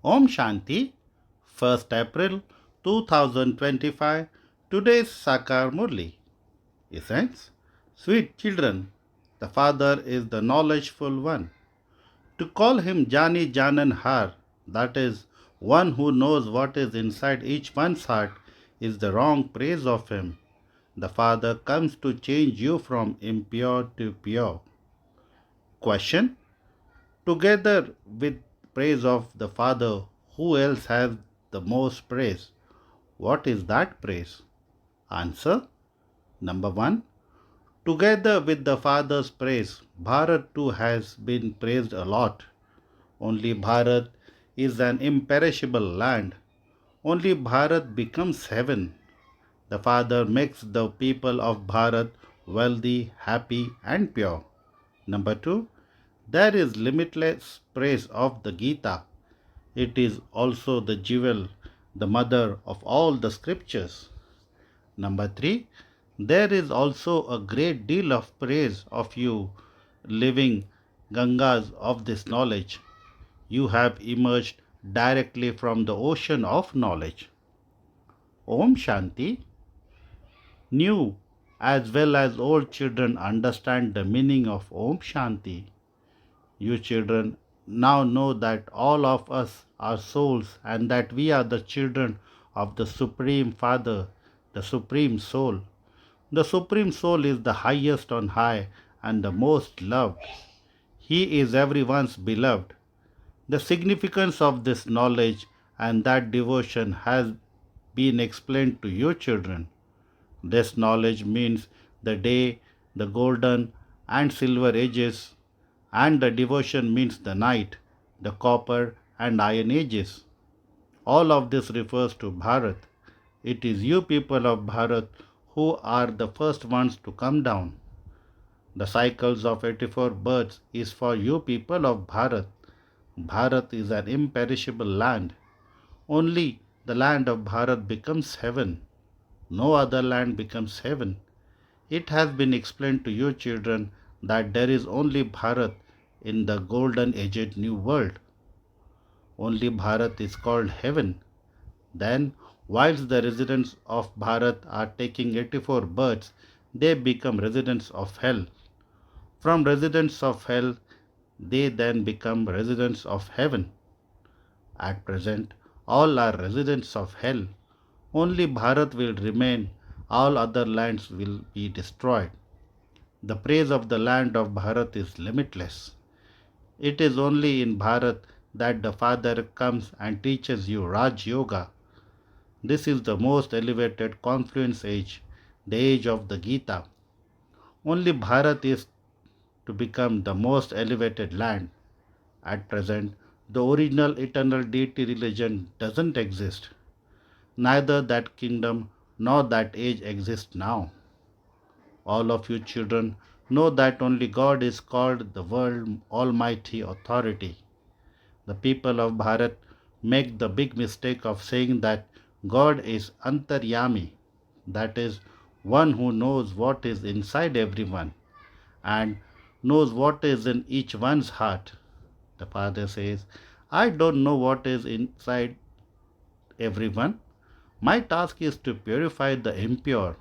Om Shanti, 1st April 2025. Today's Sakar Murli. Essence: Sweet children, the Father is the knowledgeful one. To call him Jani Janan Har, that is, one who knows what is inside each one's heart, is the wrong praise of him. The Father comes to change you from impure to pure. Question: Together with praise of the Father, who else has the most praise? What is that praise? Answer: Number 1. Together with the Father's praise, Bharat too has been praised a lot. Only Bharat is an imperishable land. Only Bharat becomes heaven. The Father makes the people of Bharat wealthy, happy, and pure. Number 2. There is limitless praise of the Gita. It is also the jewel, the mother of all the scriptures. Number 3. There is also a great deal of praise of you, living Gangas of this knowledge. You have emerged directly from the ocean of knowledge. Om Shanti. New as well as old children understand the meaning of Om Shanti. You children now know that all of us are souls and that we are the children of the Supreme Father, the Supreme Soul. The Supreme Soul is the highest on high and the most loved. He is everyone's beloved. The significance of this knowledge and that devotion has been explained to you children. This knowledge means the day, the golden and silver ages, and the devotion means the night, the copper and iron ages. All of this refers to Bharat. It is you people of Bharat who are the first ones to come down. The cycles of 84 births is for you people of Bharat. Bharat is an imperishable land. Only the land of Bharat becomes heaven. No other land becomes heaven. It has been explained to you children that there is only Bharat in the golden aged new world. Only Bharat is called heaven. Then, whilst the residents of Bharat are taking 84 births, they become residents of hell. From residents of hell, they then become residents of heaven. At present, all are residents of hell. Only Bharat will remain, all other lands will be destroyed. The praise of the land of Bharat is limitless. It is only in Bharat that the Father comes and teaches you Raj Yoga. This is the most elevated confluence age, the age of the Gita. Only Bharat is to become the most elevated land. At present, the original eternal deity religion doesn't exist. Neither that kingdom nor that age exist now. All of you children know that only God is called the world Almighty Authority. The people of Bharat make the big mistake of saying that God is Antaryami, that is, one who knows what is inside everyone and knows what is in each one's heart. The Father says, I don't know what is inside everyone. My task is to purify the impure.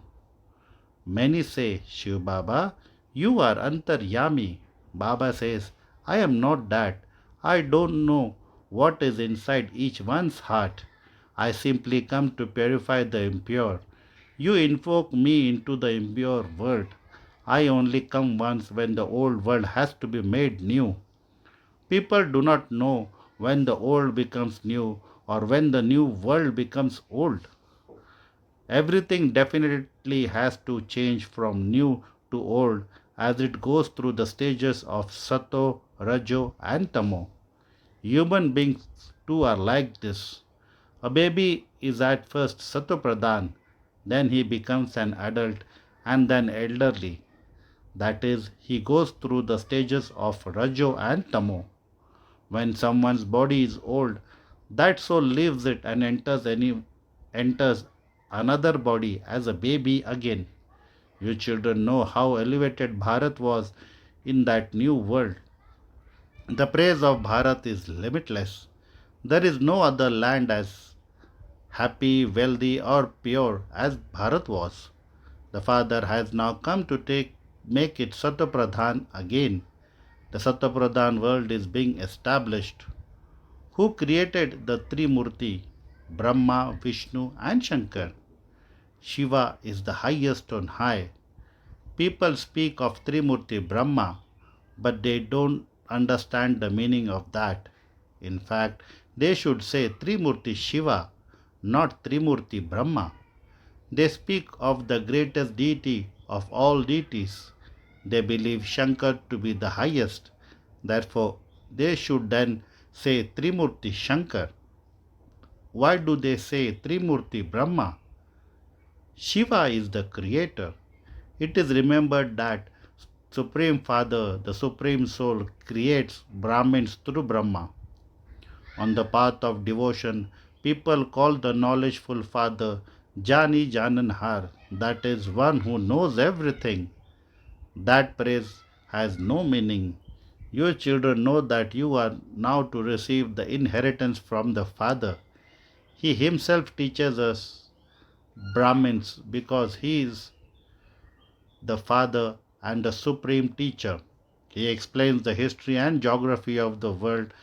Many say, Shiv Baba, you are Antaryami. Baba says, I am not that. I don't know what is inside each one's heart. I simply come to purify the impure. You invoke me into the impure world. I only come once when the old world has to be made new. People do not know when the old becomes new or when the new world becomes old. Everything definitely has to change from new to old as it goes through the stages of Sato, Rajo, and Tamo. Human beings too are like this. A baby is at first Sato Pradhan, then he becomes an adult and then elderly. That is, he goes through the stages of Rajo and Tamo. When someone's body is old, that soul leaves it and enters another body as a baby again. You children know how elevated Bharat was in that new world. The praise of Bharat is limitless. There is no other land as happy, wealthy, or pure as Bharat was. The Father has now come to make it Satapradhan again. The Satapradhan world is being established. Who created the Trimurti? Brahma, Vishnu, and Shankar. Shiva is the highest on high. People speak of Trimurti Brahma, but they don't understand the meaning of that. In fact, they should say Trimurti Shiva, not Trimurti Brahma. They speak of the greatest deity of all deities. They believe Shankar to be the highest. Therefore, they should then say Trimurti Shankar. Why do they say Trimurti Brahma? Shiva is the creator. It is remembered that Supreme Father, the Supreme Soul, creates Brahmins through Brahma. On the path of devotion, people call the knowledgeful Father Jani Jananhar, that is, one who knows everything. That praise has no meaning. Your children know that you are now to receive the inheritance from the Father. He himself teaches us Brahmins because he is the Father and the Supreme Teacher. He explains the history and geography of the world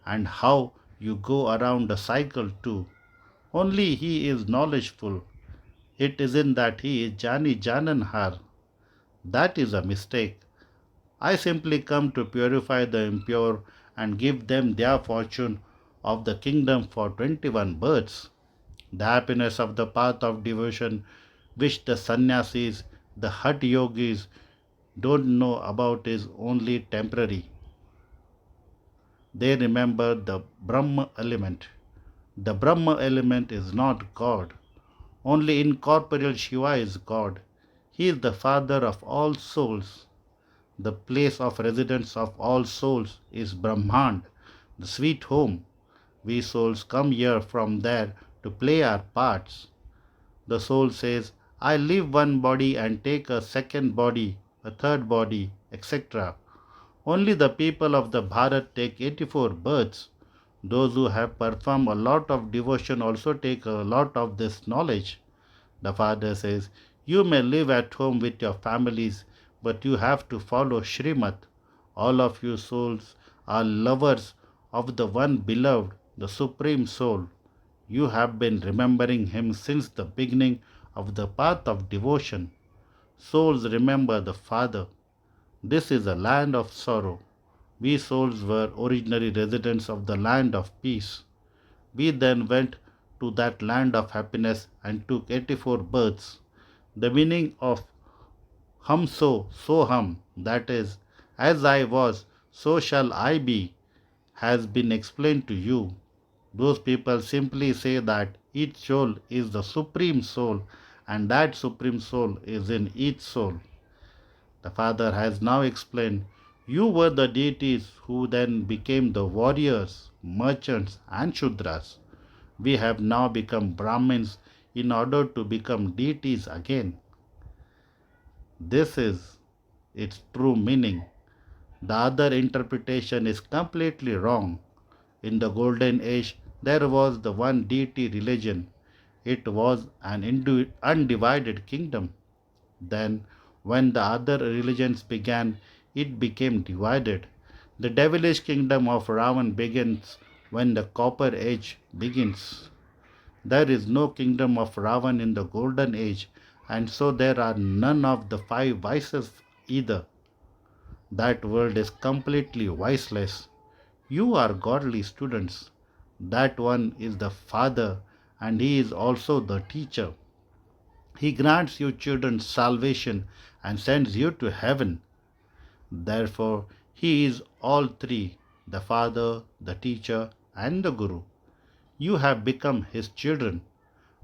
and how you go around the cycle too. Only he is knowledgeful. It isn't that he is Jani Jananhar. That is a mistake. I simply come to purify the impure and give them their fortune of the kingdom for 21 births. The happiness of the path of devotion, which the sannyasis, the hut yogis don't know about, is only temporary. They remember the Brahma element. The Brahma element is not God. Only incorporeal Shiva is God. He is the Father of all souls. The place of residence of all souls is Brahmand, the sweet home. We souls come here from there to play our parts. The soul says, I leave one body and take a second body, a third body, etc. Only the people of the Bharat take 84 births. Those who have performed a lot of devotion also take a lot of this knowledge. The Father says, you may live at home with your families, but you have to follow Srimat. All of you souls are lovers of the one beloved, the Supreme Soul. You have been remembering him since the beginning of the path of devotion. Souls remember the Father. This is a land of sorrow. We souls were originally residents of the land of peace. We then went to that land of happiness and took 84 births. The meaning of hum so hum, that is, as I was, so shall I be, has been explained to you. Those people simply say that each soul is the supreme soul and that supreme soul is in each soul. The Father has now explained you were the deities who then became the warriors, merchants, and Shudras. We have now become Brahmins in order to become deities again. This is its true meaning. The other interpretation is completely wrong. In the Golden Age, there was the one deity religion. It was an undivided kingdom. Then, when the other religions began, it became divided. The devilish kingdom of Ravan begins when the Copper Age begins. There is no kingdom of Ravan in the Golden Age, and so there are none of the five vices either. That world is completely viceless. You are godly students. That one is the Father, and He is also the teacher. He grants you children salvation and sends you to heaven. Therefore, He is all three, the Father, the teacher, and the Guru. You have become His children.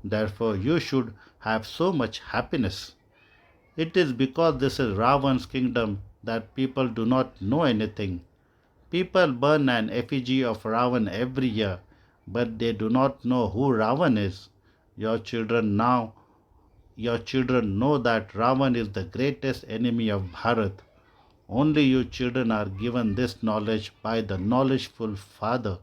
Therefore, you should have so much happiness. It is because this is Ravan's kingdom that people do not know anything. People burn an effigy of Ravan every year, but they do not know who Ravan is. Your children now, your children know that Ravan is the greatest enemy of Bharat. Only you children are given this knowledge by the knowledgeful Father.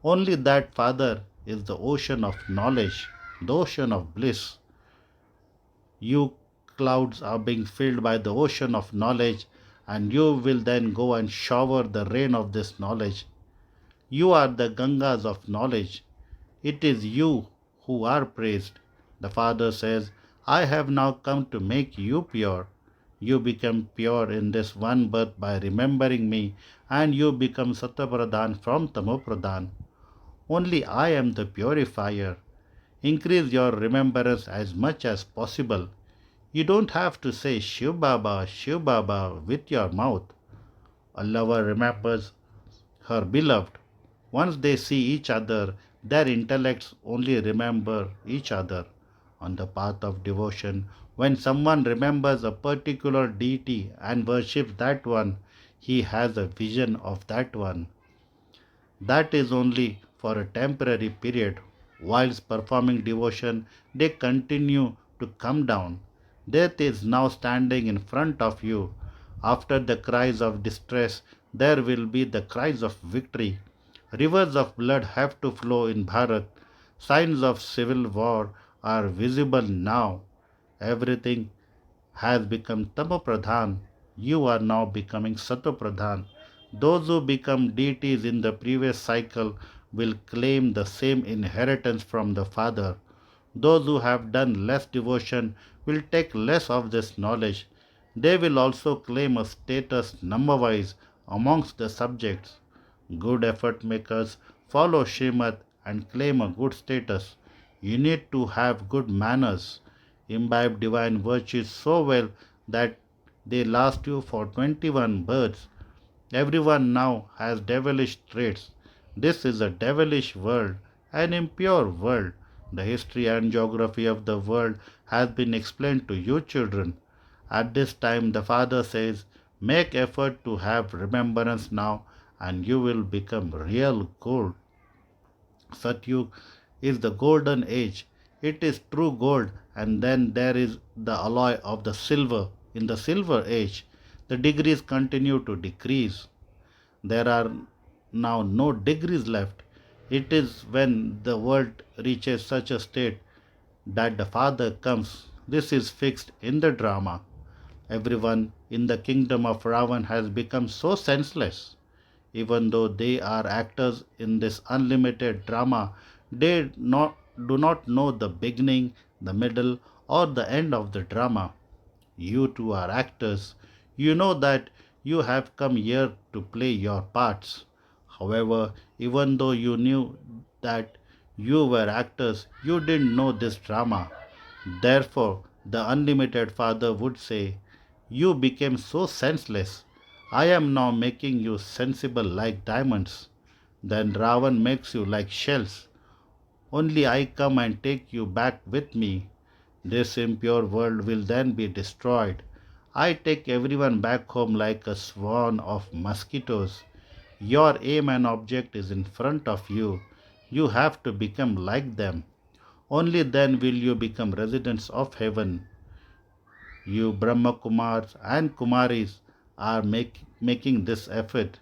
Only that Father is the ocean of knowledge, the ocean of bliss. You clouds are being filled by the ocean of knowledge, and you will then go and shower the rain of this knowledge. You are the Gangas of knowledge. It is you who are praised. The Father says, I have now come to make you pure. You become pure in this one birth by remembering me, and you become Satapradhan from Tamopradhan. Only I am the purifier. Increase your remembrance as much as possible. You don't have to say Shiv Baba with your mouth. A lover remembers her beloved. Once they see each other, their intellects only remember each other. On the path of devotion, when someone remembers a particular deity and worships that one, he has a vision of that one. That is only for a temporary period. Whilst performing devotion, they continue to come down. Death is now standing in front of you. After the cries of distress, there will be the cries of victory. Rivers of blood have to flow in Bharat. Signs of civil war are visible now. Everything has become Tamopradhan. You are now becoming Satopradhan. Those who become deities in the previous cycle will claim the same inheritance from the Father. Those who have done less devotion will take less of this knowledge. They will also claim a status number wise amongst the subjects. Good effort makers follow Srimad and claim a good status. You need to have good manners, imbibe divine virtues so well that they last you for 21 births. Everyone now has devilish traits. This is a devilish world, an impure world. The history and geography of the world has been explained to you children. At this time, the Father says, make effort to have remembrance now, and you will become real gold. Satyug is the golden age. It is true gold, and then there is the alloy of the silver. In the silver age, the degrees continue to decrease. There are now no degrees left. It is when the world reaches such a state that the Father comes. This is fixed in the drama. Everyone in the kingdom of Ravan has become so senseless. Even though they are actors in this unlimited drama, do not know the beginning, the middle, or the end of the drama. You too are actors. You know that you have come here to play your parts. However, even though you knew that you were actors, you didn't know this drama. Therefore, the unlimited Father would say, you became so senseless. I am now making you sensible like diamonds. Then Ravan makes you like shells. Only I come and take you back with me. This impure world will then be destroyed. I take everyone back home like a swarm of mosquitoes. Your aim and object is in front of you. You have to become like them. Only then will you become residents of heaven. You Brahma Kumars and Kumaris are making this effort.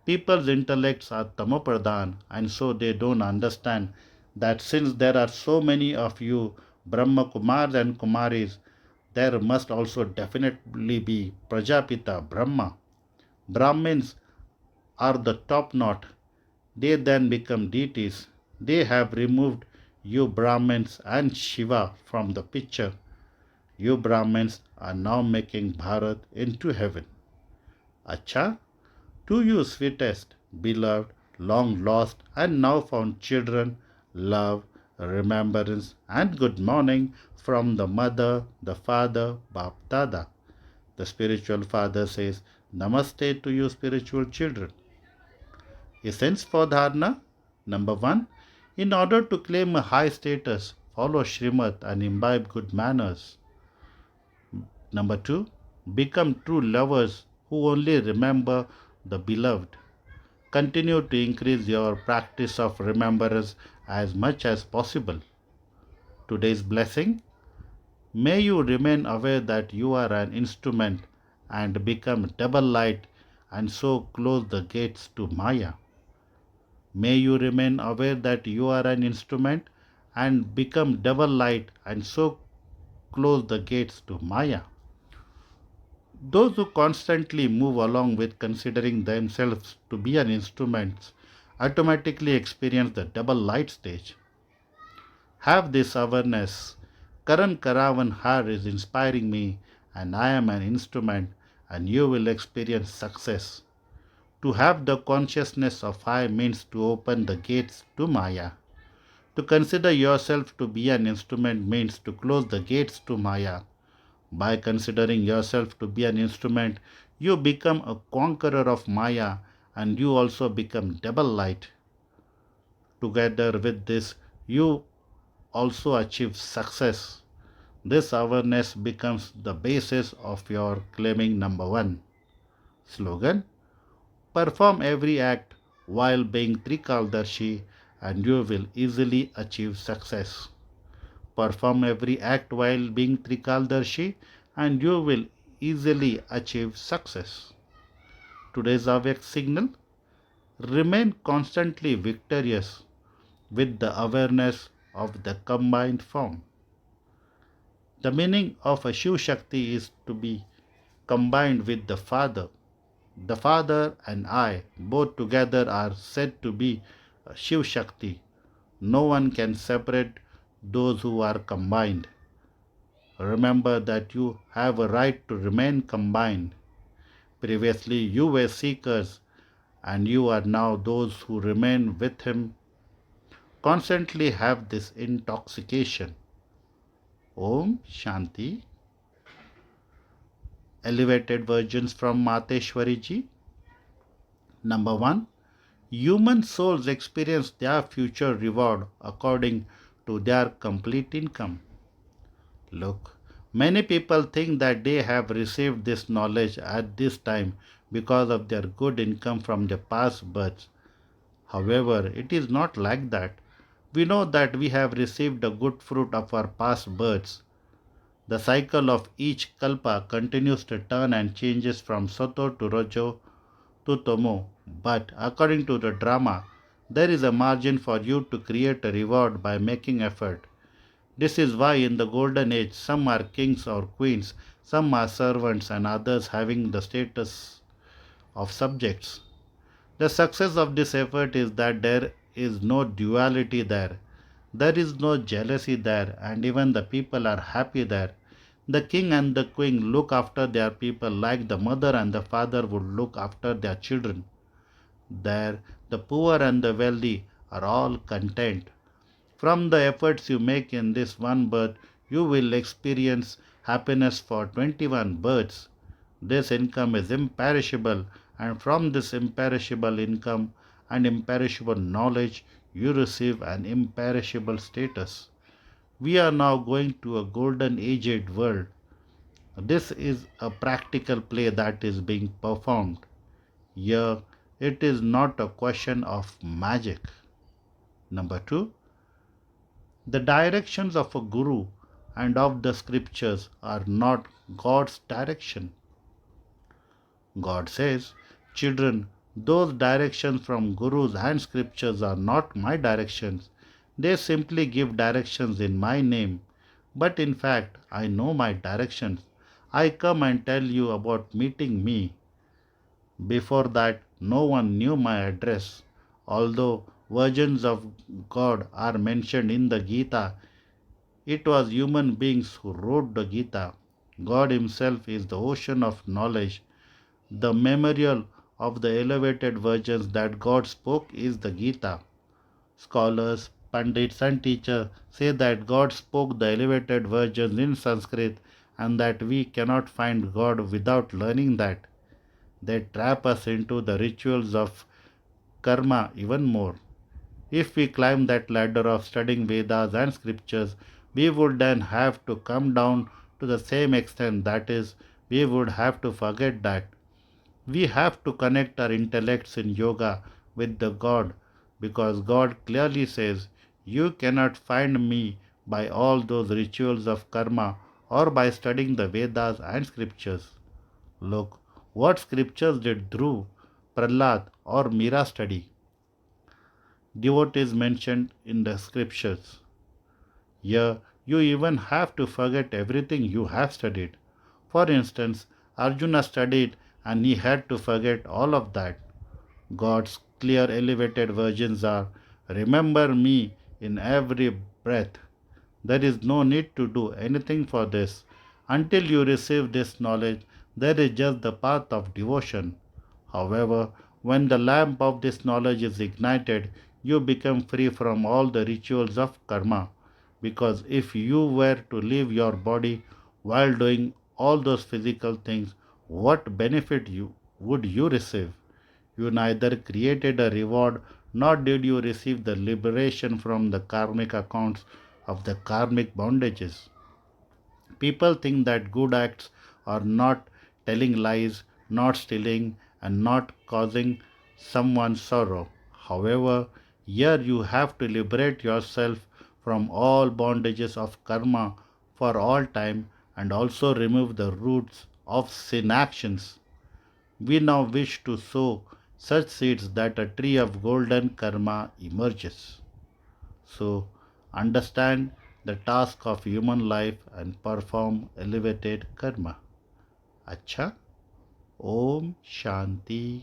People's intellects are tamopradhan, and so they don't understand that since there are so many of you Brahma Kumars and Kumaris, there must also definitely be Prajapita Brahma. Brahmins are the top knot. They then become deities. They have removed you Brahmins and Shiva from the picture. You Brahmins are now making Bharat into heaven. Acha, to you sweetest, beloved, long lost and now found children, love, remembrance and good morning from the mother, the father, Bap Dada. The spiritual father says, Namaste to you spiritual children. Essence for dharana. Number 1. In order to claim a high status, follow Srimad and imbibe good manners. Number 2. Become true lovers who only remember the beloved. Continue to increase your practice of remembrance as much as possible. Today's blessing. May you remain aware that you are an instrument and become double light and so close the gates to Maya. May you remain aware that you are an instrument and become double light and so close the gates to Maya. Those who constantly move along with considering themselves to be an instrument automatically experience the double light stage. Have this awareness. Karan Karavan Har is inspiring me, and I am an instrument, and you will experience success. To have the consciousness of I means to open the gates to Maya. To consider yourself to be an instrument means to close the gates to Maya. By considering yourself to be an instrument, you become a conqueror of Maya and you also become double light. Together with this, you also achieve success. This awareness becomes the basis of your claiming number one. Slogan: perform every act while being Trikaldarshi and you will easily achieve success. Perform every act while being Trikaldarshi and you will easily achieve success. Today's Avyak signal: remain constantly victorious with the awareness of the combined form. The meaning of a Shiv Shakti is to be combined with the Father. The Father and I, both together, are said to be a Shiv Shakti. No one can separate those who are combined. Remember that you have a right to remain combined. Previously, you were seekers, and you are now those who remain with Him. Constantly have this intoxication. Om Shanti. Elevated versions from Mateshwari ji. Number 1. Human souls experience their future reward according to their complete income. Look, many people think that they have received this knowledge at this time because of their good income from their past births. However, it is not like that. We know that we have received the good fruit of our past births. The cycle of each kalpa continues to turn and changes from Sato to Rajo to Tomo. But according to the drama, there is a margin for you to create a reward by making effort. This is why in the golden age some are kings or queens, some are servants, and others having the status of subjects. The success of this effort is that there is no duality there. There is no jealousy there, and even the people are happy there. The king and the queen look after their people like the mother and the father would look after their children. There, the poor and the wealthy are all content. From the efforts you make in this one birth, you will experience happiness for 21 births. This income is imperishable, and from this imperishable income and imperishable knowledge, you receive an imperishable status. We are now going to a golden aged world. This is a practical play that is being performed. Here, it is not a question of magic. Number 2. The directions of a guru and of the scriptures are not God's direction. God says, children, those directions from gurus and scriptures are not my directions. They simply give directions in my name. But in fact, I know my directions. I come and tell you about meeting me. Before that, no one knew my address. Although versions of God are mentioned in the Gita, it was human beings who wrote the Gita. God Himself is the ocean of knowledge. The memorial of the elevated versions that God spoke is the Gita. Scholars, pundits, and teachers say that God spoke the elevated versions in Sanskrit and that we cannot find God without learning that. They trap us into the rituals of karma even more. If we climb that ladder of studying Vedas and scriptures, we would then have to come down to the same extent, that is, we would have to forget that. We have to connect our intellects in yoga with the God because God clearly says, you cannot find me by all those rituals of karma or by studying the Vedas and scriptures. Look, what scriptures did Dhruv, Prahlad, or Meera study? devotees mentioned in the scriptures. Here, you even have to forget everything you have studied. For instance, Arjuna studied and he had to forget all of that. God's clear elevated versions are remember me in every breath. There is no need to do anything for this. Until you receive this knowledge, there is just the path of devotion. However, when the lamp of this knowledge is ignited, you become free from all the rituals of karma. Because if you were to leave your body while doing all those physical things, what benefit would you receive? You neither created a reward nor did you receive the liberation from the karmic accounts of the karmic bondages. People think that good acts are not telling lies, not stealing, and not causing someone sorrow. However, here you have to liberate yourself from all bondages of karma for all time and also remove the roots of sin actions. We now wish to sow such seeds that a tree of golden karma emerges. So, understand the task of human life and perform elevated karma. Acha, Om Shanti.